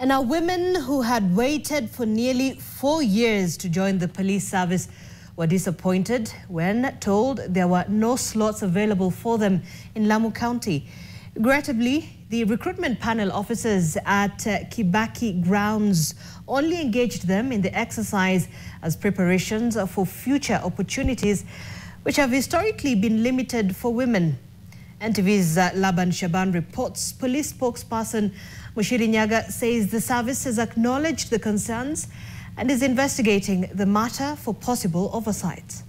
And now women who had waited for nearly 4 years to join the police service were disappointed when told there were no slots available for them in Lamu County. Regrettably, the recruitment panel officers at Kibaki grounds only engaged them in the exercise as preparations for future opportunities, which have historically been limited for women. NTV's Laban Shaban reports police spokesperson Mushiri Nyaga says the service has acknowledged the concerns and is investigating the matter for possible oversight.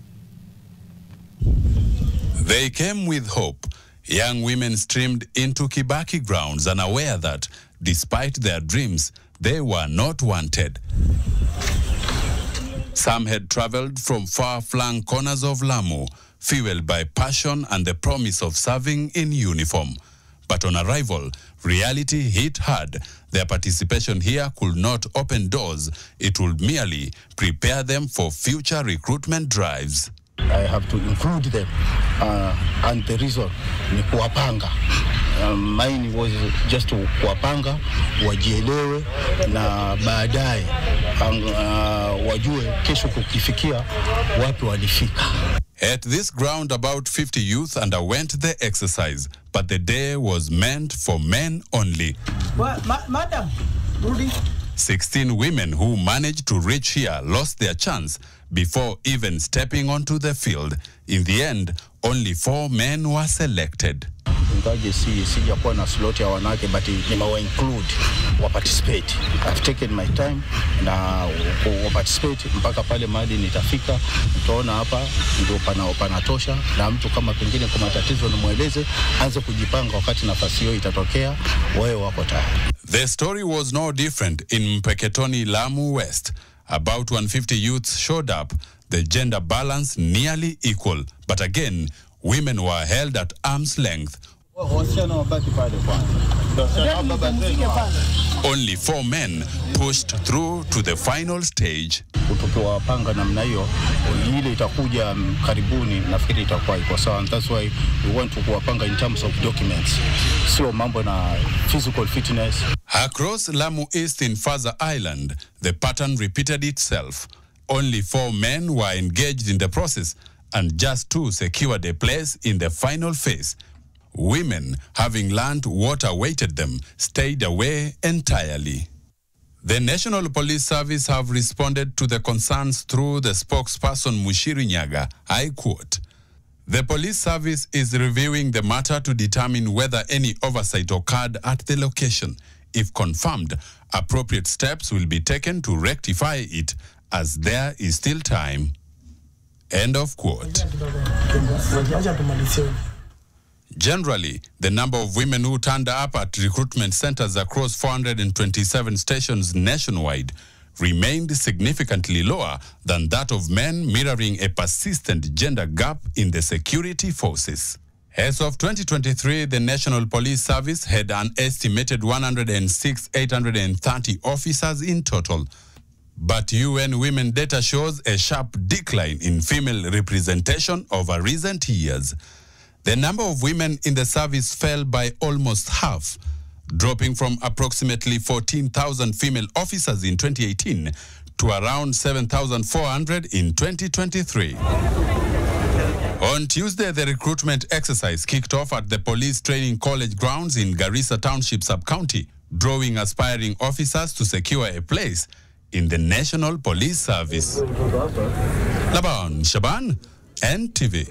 They came with hope. Young women streamed into Kibaki grounds unaware that, despite their dreams, they were not wanted. Some had traveled from far-flung corners of Lamu, fueled by passion and the promise of serving in uniform. But on arrival, reality hit hard. Their participation here could not open doors. It would merely prepare them for future recruitment drives. I have to include them, and the reason ni kuwapanga. Mine was just to kuwapanga, wajielewe na baadaye wajue kesho kukifikia wapi walifika. At this ground, about 50 youth underwent the exercise, but the day was meant for men only. Madam, Rudy. 16 women who managed to reach here lost their chance before even stepping onto the field. In the end, only 4 men were selected. Ingaje sijakuwa na slot ya wanawake, but nimewa include wa participate. I've taken my time na wa participate mpaka pale mahali nitafika. Utaona hapa ndio panatosha, na mtu kama pengine kwa matatizo nimweleze, anze kujipanga wakati nafasi hiyo itatokea, wewe wako tayari. The story was no different in Mpeketoni, Lamu West. About 150 youths showed up, the gender balance nearly equal. But again, women were held at arm's length. Only 4 men pushed through to the final stage. Tukiwapanga namna hiyo, ile itakuja karibuni, nafikiri itakuwa iko sawa. And that's why we want to kuwapanga in terms of documents, sio mambo na physical fitness. Across Lamu East in Faza Island, the pattern repeated itself. Only 4 men were engaged in the process, and just 2 secured a place in the final phase. Women, having learned what awaited them, stayed away entirely. The National Police Service have responded to the concerns through the spokesperson Mushiri Nyaga. I quote, "The police service is reviewing the matter to determine whether any oversight occurred at the location. If confirmed, appropriate steps will be taken to rectify it, as there is still time." End of quote. Generally, the number of women who turned up at recruitment centers across 427 stations nationwide remained significantly lower than that of men, mirroring a persistent gender gap in the security forces. As of 2023, the National Police Service had an estimated 106,830 officers in total. But UN Women data shows a sharp decline in female representation over recent years. The number of women in the service fell by almost half, dropping from approximately 14,000 female officers in 2018 to around 7,400 in 2023. On Tuesday, the recruitment exercise kicked off at the Police Training College grounds in Garissa Township Sub-County, drawing aspiring officers to secure a place in the National Police Service. Laban Shaban, NTV.